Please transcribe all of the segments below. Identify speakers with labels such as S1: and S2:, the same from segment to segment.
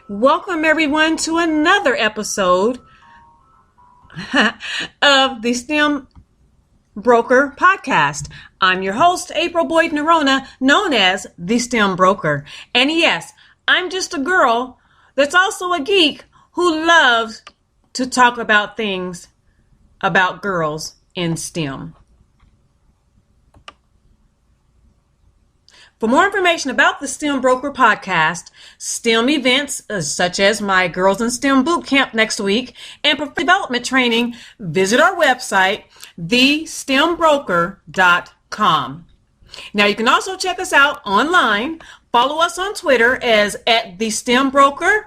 S1: Welcome everyone to another episode of the STEM Broker podcast. I'm your host, April Boyd-Noronha, known as the STEM Broker. And yes, I'm just a girl that's also a geek who loves to talk about things about girls in STEM. For more information about the STEM Broker podcast, STEM events such as my Girls in STEM boot camp next week, and professional development training, visit our website, thestembroker.com. Now you can also check us out online, follow us on Twitter as @thestembroker,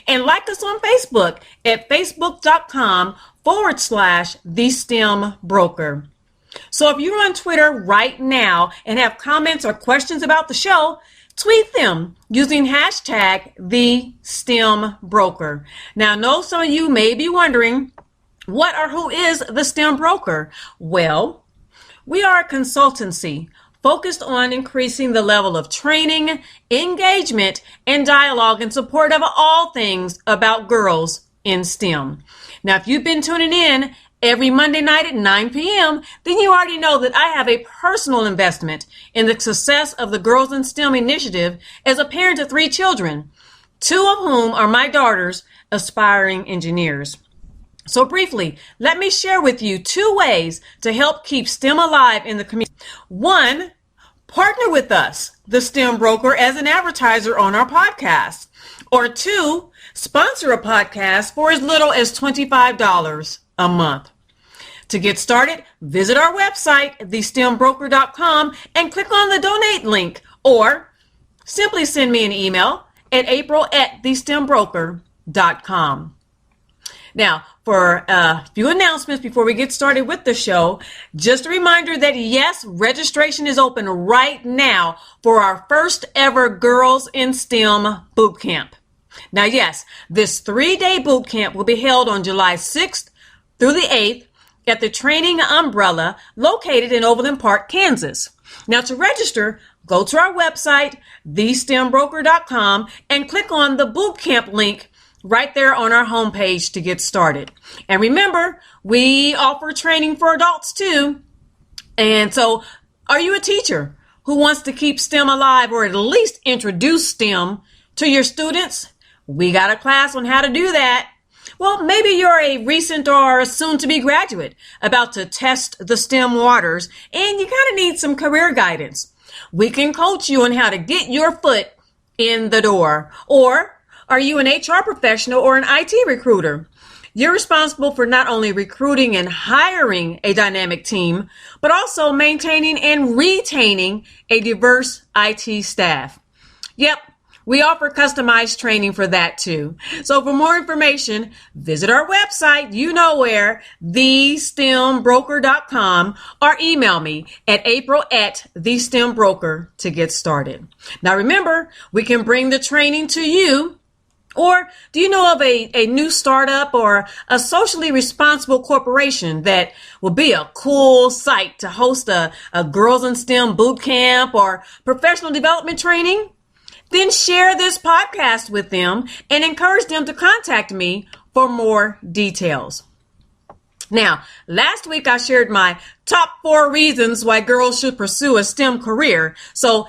S1: and like us on Facebook at facebook.com/thestembroker. So if you're on Twitter right now and have comments or questions about the show, tweet them using hashtag #TheSTEMBroker. Now, I know some of you may be wondering, what or who is the STEM Broker? Well, we are a consultancy focused on increasing the level of training, engagement, and dialogue in support of all things about girls in STEM. Now, if you've been tuning in every Monday night at 9 p.m., then you already know that I have a personal investment in the success of the Girls in STEM initiative as a parent of 3 children, 2 of whom are my daughters, aspiring engineers. So briefly, let me share with you 2 ways to help keep STEM alive in the community. 1, partner with us, the STEM Broker, as an advertiser on our podcast. Or 2, sponsor a podcast for as little as $25 a month. To get started, visit our website, thestembroker.com, and click on the donate link, or simply send me an email at april@thestembroker.com. Now, for a few announcements before we get started with the show, just a reminder that yes, registration is open right now for our first ever Girls in STEM boot camp. Now, yes, this 3-day boot camp will be held on July 6th through the 8th at the Training Umbrella located in Overland Park, Kansas. Now, to register, go to our website, thestembroker.com, and click on the boot camp link right there on our homepage to get started. And remember, we offer training for adults too. And so, are you a teacher who wants to keep STEM alive or at least introduce STEM to your students? We got a class on how to do that. Well, maybe you're a recent or soon-to-be graduate about to test the STEM waters and you kind of need some career guidance. We can coach you on how to get your foot in the door. Or are you an HR professional or an IT recruiter? You're responsible for not only recruiting and hiring a dynamic team, but also maintaining and retaining a diverse IT staff. Yep. We offer customized training for that too. So for more information, visit our website, you know where, thestembroker.com, or email me at april@thestembroker to get started. Now remember, we can bring the training to you. Or do you know of a new startup or a socially responsible corporation that will be a cool site to host a Girls in STEM boot camp or professional development training? Then share this podcast with them and encourage them to contact me for more details. Now, last week I shared my top 4 reasons why girls should pursue a STEM career. So,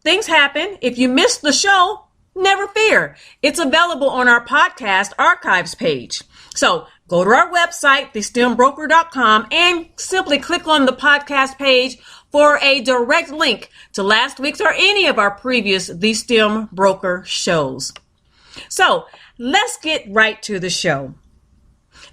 S1: things happen. If you missed the show, never fear. It's available on our podcast archives page. So go to our website, thestembroker.com, and simply click on the podcast page for a direct link to last week's or any of our previous The STEM Broker shows. So let's get right to the show.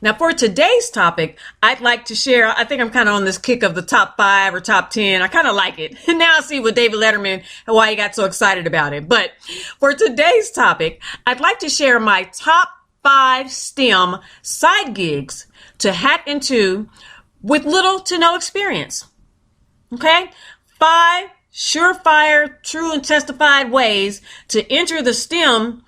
S1: Now, for today's topic, I'd like to share, I think I'm kind of on this kick of the top 5 or top 10. I kind of like it. Now I see what David Letterman and why he got so excited about it. But for today's topic, I'd like to share my top 5 STEM side gigs to hack into with little to no experience. Okay? 5 surefire, true and testified ways to enter the STEM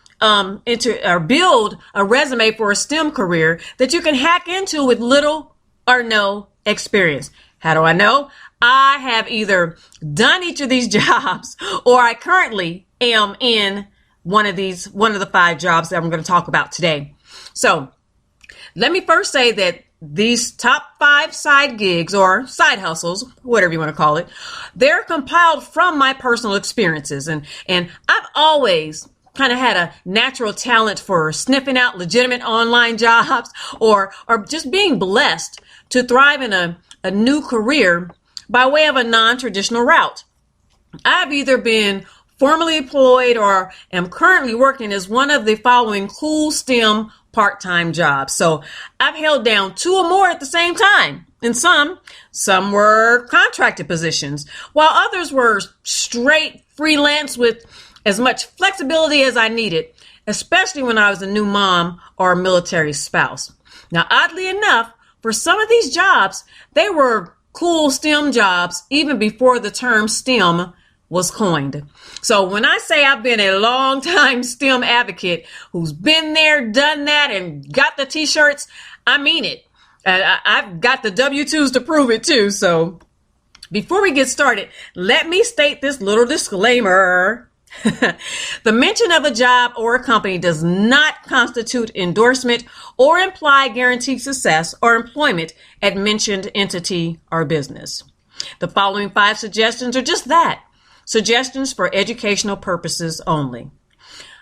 S1: build a resume for a STEM career that you can hack into with little or no experience. How do I know? I have either done each of these jobs or I currently am in one of the 5 jobs that I'm going to talk about today. So let me first say that these top 5 side gigs or side hustles, whatever you want to call it, they're compiled from my personal experiences. And I've always kind of had a natural talent for sniffing out legitimate online jobs or just being blessed to thrive in a new career by way of a non-traditional route. I've either been formally employed or am currently working as one of the following cool STEM part-time jobs. So I've held down 2 or more at the same time. And some were contracted positions, while others were straight freelance with as much flexibility as I needed, especially when I was a new mom or a military spouse. Now, oddly enough, for some of these jobs, they were cool STEM jobs even before the term STEM was coined. So when I say I've been a long-time STEM advocate who's been there, done that, and got the t-shirts, I mean it. I've got the W-2s to prove it too. So before we get started, let me state this little disclaimer. The mention of a job or a company does not constitute endorsement or imply guaranteed success or employment at mentioned entity or business. The following 5 suggestions are just that. Suggestions for educational purposes only.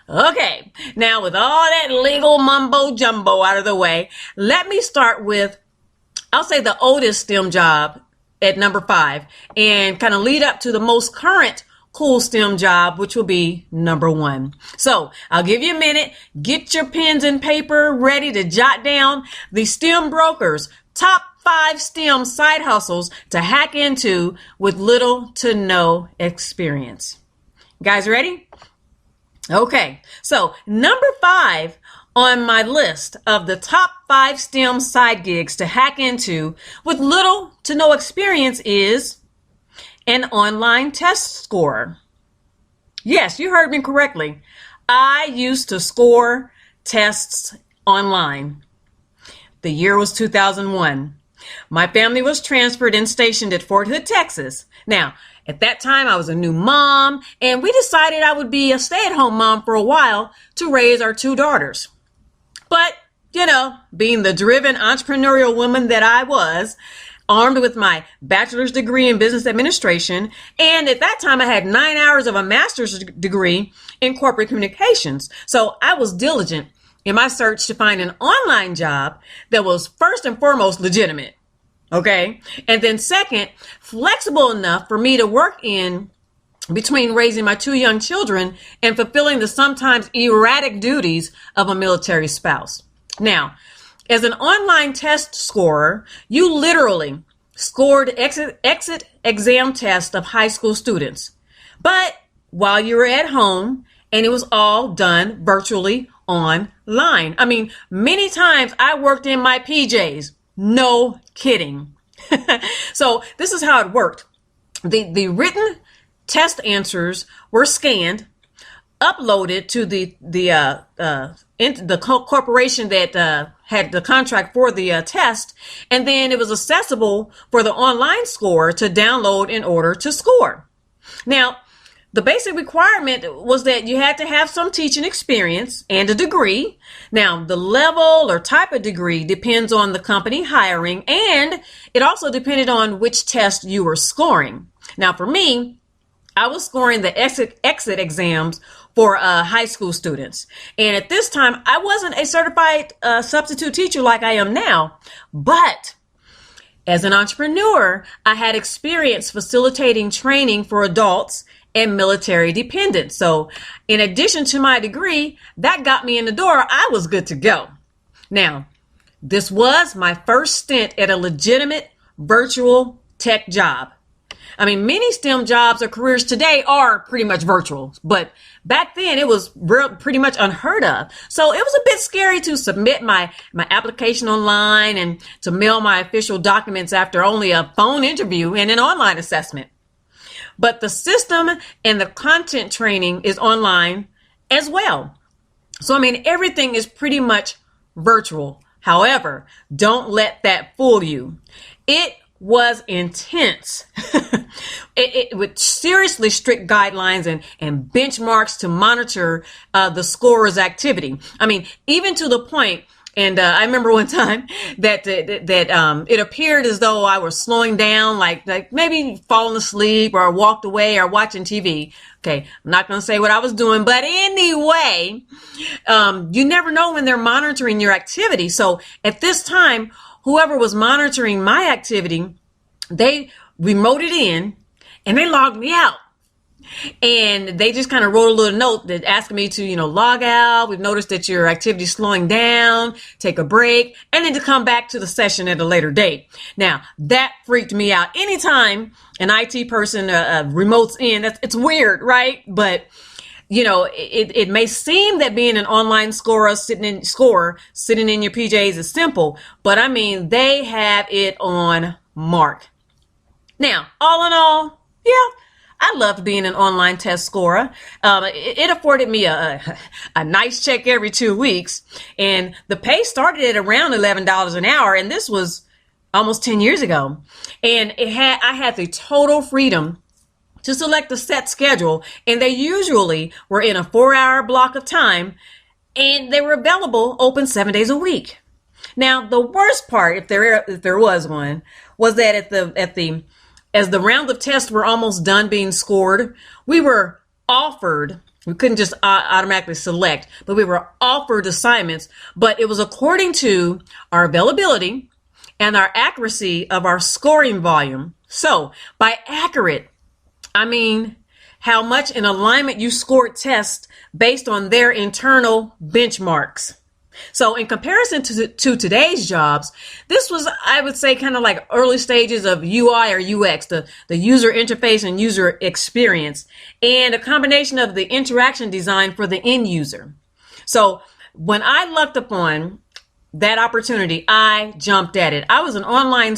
S1: Okay, now with all that legal mumbo jumbo out of the way, let me start with, I'll say the oldest STEM job at number 5 and kind of lead up to the most current cool STEM job, which will be number 1. So I'll give you a minute. Get your pens and paper ready to jot down the STEM Broker's top 5 STEM side hustles to hack into with little to no experience. Guys ready? Okay, so number 5 on my list of the top 5 STEM side gigs to hack into with little to no experience is an online test scorer. Yes, you heard me correctly. I used to score tests online. The year was 2001. My family was transferred and stationed at Fort Hood, Texas. Now, at that time, I was a new mom, and we decided I would be a stay-at-home mom for a while to raise our 2 daughters. But, being the driven entrepreneurial woman that I was, armed with my bachelor's degree in business administration, and at that time I had 9 hours of a master's degree in corporate communications. So I was diligent in my search to find an online job that was first and foremost legitimate. Okay. And then second, flexible enough for me to work in between raising my 2 young children and fulfilling the sometimes erratic duties of a military spouse. Now, as an online test scorer, you literally scored exit exam tests of high school students. But while you were at home, and it was all done virtually online. I mean, many times I worked in my PJs. No kidding. So this is how it worked. The written test answers were scanned, uploaded to the corporation that had the contract for the test, and then it was accessible for the online scorer to download in order to score. Now, the basic requirement was that you had to have some teaching experience and a degree. Now, the level or type of degree depends on the company hiring, and it also depended on which test you were scoring. Now, for me, I was scoring the exit exams for high school students. And at this time, I wasn't a certified substitute teacher like I am now. But as an entrepreneur, I had experience facilitating training for adults and military dependents. So in addition to my degree, that got me in the door. I was good to go. Now, this was my first stint at a legitimate virtual tech job. I mean, many STEM jobs or careers today are pretty much virtual, but back then it was pretty much unheard of. So it was a bit scary to submit my application online and to mail my official documents after only a phone interview and an online assessment. But the system and the content training is online as well. So, I mean, everything is pretty much virtual. However, don't let that fool you. It was intense. with seriously strict guidelines and benchmarks to monitor the scorer's activity. I mean, even to the point, and I remember one time that it appeared as though I was slowing down, like maybe falling asleep or walked away or watching TV. Okay, I'm not going to say what I was doing, but anyway, you never know when they're monitoring your activity. So at this time, whoever was monitoring my activity, they remoted in and they logged me out. And they just kind of wrote a little note that asked me to, log out. We've noticed that your activity is slowing down, take a break, and then to come back to the session at a later date. Now, that freaked me out. Anytime an IT person remotes in, it's weird, right? But, it may seem that being an online scorer sitting in your PJs is simple, but I mean, they have it on mark. Now, all in all, yeah, I loved being an online test scorer. It afforded me a nice check every 2 weeks, and the pay started at around $11 an hour, and this was almost 10 years ago. And I had the total freedom to select a set schedule, and they usually were in a 4-hour block of time, and they were available open 7 days a week. Now, the worst part, if there was one, was that as the round of tests were almost done being scored, we were offered, we couldn't just automatically select, but we were offered assignments, but it was according to our availability and our accuracy of our scoring volume. So by accurate, I mean how much in alignment you scored tests based on their internal benchmarks. So in comparison to today's jobs, this was, I would say, kind of like early stages of UI or UX, the user interface and user experience, and a combination of the interaction design for the end user. So when I lucked upon that opportunity, I jumped at it. I was an online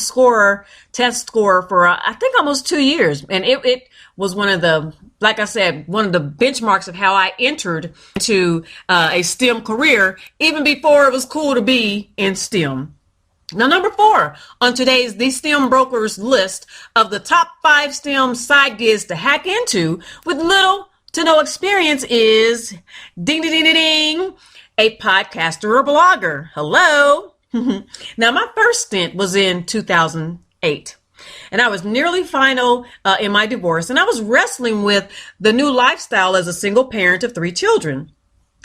S1: test scorer for, I think, almost 2 years. And it was one of the benchmarks of how I entered into a STEM career, even before it was cool to be in STEM. Now, number 4 on today's The STEM Brokers list of the top 5 STEM side gigs to hack into with little to no experience is ding, ding, ding, ding, ding, a podcaster or blogger. Hello. Now, my first stint was in 2008. And I was nearly final in my divorce, and I was wrestling with the new lifestyle as a single parent of 3 children.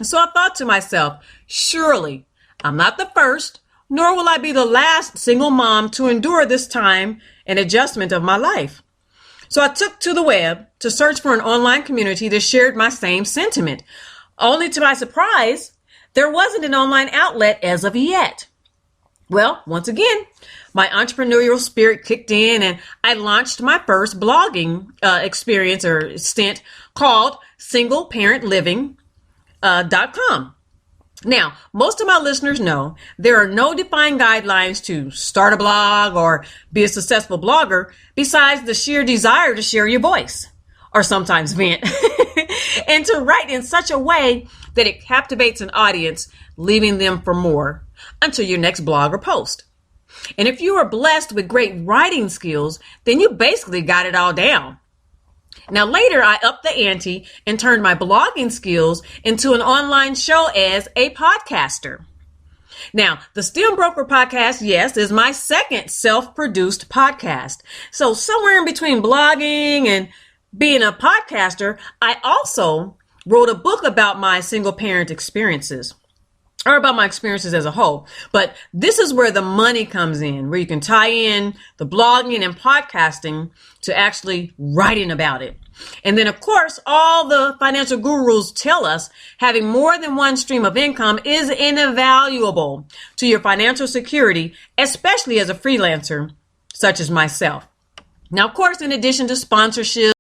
S1: So I thought to myself, surely I'm not the first, nor will I be the last single mom to endure this time and adjustment of my life. So I took to the web to search for an online community that shared my same sentiment. Only to my surprise, there wasn't an online outlet as of yet. Well, once again, my entrepreneurial spirit kicked in and I launched my first blogging experience or stint called singleparentliving.com. Now, most of my listeners know there are no defined guidelines to start a blog or be a successful blogger besides the sheer desire to share your voice or sometimes vent and to write in such a way that it captivates an audience, leaving them for more until your next blog or post. And if you are blessed with great writing skills, then you basically got it all down. Now, later, I upped the ante and turned my blogging skills into an online show as a podcaster. Now, the STEM Broker podcast, yes, is my second self-produced podcast. So somewhere in between blogging and being a podcaster, I also wrote a book about my single parent experiences, or about my experiences as a whole. But this is where the money comes in, where you can tie in the blogging and podcasting to actually writing about it. And then, of course, all the financial gurus tell us having more than one stream of income is invaluable to your financial security, especially as a freelancer such as myself. Now, of course, in addition to sponsorship,